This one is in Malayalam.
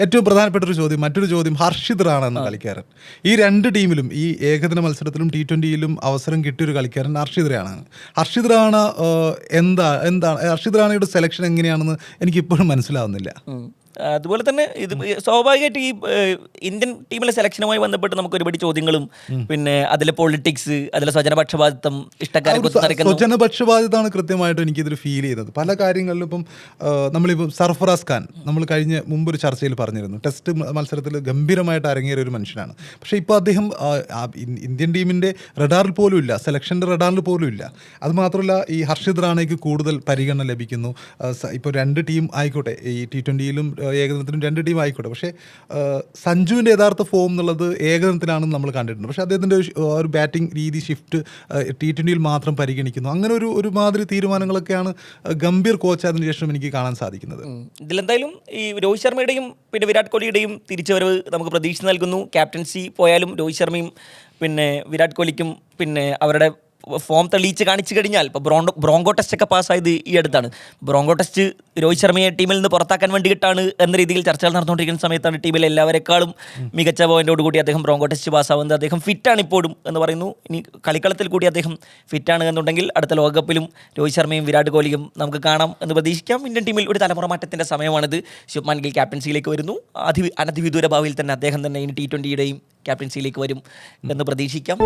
ഏറ്റവും പ്രധാനപ്പെട്ട ഒരു ചോദ്യം, മറ്റൊരു ചോദ്യം, ഹർഷിത് റാണ എന്ന കളിക്കാരൻ. ഈ രണ്ട് ടീമിലും ഈ ഏകദിന മത്സരത്തിലും T20യിലും അവസരം കിട്ടിയൊരു കളിക്കാരൻ ഹർഷിത് റാണയാണ്. ഹർഷിത് റാണ എന്താണ് ഹർഷിത് റാണയുടെ സെലക്ഷൻ എങ്ങനെയാണെന്ന് എനിക്കിപ്പോഴും മനസ്സിലാവുന്നില്ല. അതുപോലെ തന്നെ ഇത് സ്വാഭാവികമായിട്ട് ഈ ഇന്ത്യൻ ടീമിലെ സെലക്ഷനുമായി ബന്ധപ്പെട്ട് നമുക്ക് ഒരുപാട് ചോദ്യങ്ങളും പിന്നെ അതിലെ പൊളിറ്റിക്സ്, അതിലെ സ്വജനപക്ഷപാതിത്വം, ഇഷ്ടക്കാരെ കുത്തിനിറയ്ക്കുന്നു. സ്വജനപക്ഷപാതിത്വമാണ് കൃത്യമായിട്ട് എനിക്കിതിൽ ഫീൽ ചെയ്യുന്നത്. പല കാര്യങ്ങളിലും ഇപ്പം നമ്മളിപ്പം സർഫറാസ് ഖാൻ നമ്മൾ മുമ്പൊരു ചർച്ചയിൽ പറഞ്ഞിരുന്നു, ടെസ്റ്റ് മത്സരത്തിൽ ഗംഭീരമായിട്ട് അരങ്ങേറിയ ഒരു മനുഷ്യനാണ്. പക്ഷേ ഇപ്പോൾ അദ്ദേഹം ഇന്ത്യൻ ടീമിൻ്റെ റഡാറിൽ പോലും ഇല്ല, സെലക്ഷൻ്റെ റഡാറിൽ പോലും ഇല്ല. അതുമാത്രമല്ല ഈ ഹർഷിത് റാണയ്ക്ക് കൂടുതൽ പരിഗണന ലഭിക്കുന്നു. ഇപ്പോൾ രണ്ട് ടീം ആയിക്കോട്ടെ, ഈ T20യിലും ഏകദിനത്തിനും രണ്ട് ടീം ആയിക്കോട്ടെ, പക്ഷേ സഞ്ജുവിൻ്റെ യഥാർത്ഥ ഫോം എന്നുള്ളത് ഏകദിനത്തിലാണെന്ന് നമ്മൾ കണ്ടിട്ടുണ്ട്. പക്ഷേ അദ്ദേഹത്തിൻ്റെ ഒരു ബാറ്റിംഗ് രീതി ഷിഫ്റ്റ് T20യിൽ മാത്രം പരിഗണിക്കുന്നു. അങ്ങനെ ഒരുമാതിരി തീരുമാനങ്ങളൊക്കെയാണ് ഗംഭീർ കോച്ച് അതിന് ശേഷം എനിക്ക് കാണാൻ സാധിക്കുന്നത്. ഇതിലെന്തായാലും ഈ രോഹിത് ശർമ്മയുടെയും പിന്നെ വിരാട് കോഹ്ലിയുടെയും തിരിച്ചുവരവ് നമുക്ക് പ്രതീക്ഷ നൽകുന്നു. ക്യാപ്റ്റൻസി പോയാലും രോഹിത് ശർമ്മയും പിന്നെ വിരാട് കോഹ്ലിക്കും പിന്നെ അവരുടെ ഫോം തെളിയിച്ച് കാണിച്ചു കഴിഞ്ഞാൽ, ഇപ്പോൾ ബ്രോങ്കോ ടെസ്റ്റ് ഒക്കെ പാസ്സായത് ഈ അടുത്താണ്. ബ്രോങ്കോ ടെസ്റ്റ് രോഹിത് ശർമ്മയെ ടീമിൽ നിന്ന് പുറത്താക്കാൻ വേണ്ടിയിട്ടാണ് എന്ന രീതിയിൽ ചർച്ചകൾ നടന്നുകൊണ്ടിരിക്കുന്ന സമയത്താണ് ടീമിലെ എല്ലാവരെക്കാളും മികച്ച പോയിന്റോടുകൂടി അദ്ദേഹം ബ്രോങ്കോ ടെസ്റ്റ് പാസ്സാവുന്നത്. അദ്ദേഹം ഫിറ്റാണ് ഇപ്പോഴും എന്ന് പറയുന്നു. ഇനി കളിക്കളത്തിൽ കൂടി അദ്ദേഹം ഫിറ്റാണ് എന്നുണ്ടെങ്കിൽ അടുത്ത ലോകകപ്പിലും രോഹിത് ശർമ്മയും വിരാട് കോഹ്ലിയും നമുക്ക് കാണാം എന്ന് പ്രതീക്ഷിക്കാം. ഇന്ത്യൻ ടീമിൽ ഒരു തലമുറ മാറ്റത്തിൻ്റെ സമയമാണിത്. ശുഭ്മാൻ ഗിൽ ക്യാപ്റ്റൻസിയിലേക്ക് വരുന്നു. അനധിവിദൂര ഭാവിയിൽ തന്നെ അദ്ദേഹം തന്നെ ഇനി T20യുടെയും ക്യാപ്റ്റൻസിയിലേക്ക് വരും എന്ന് പ്രതീക്ഷിക്കാം.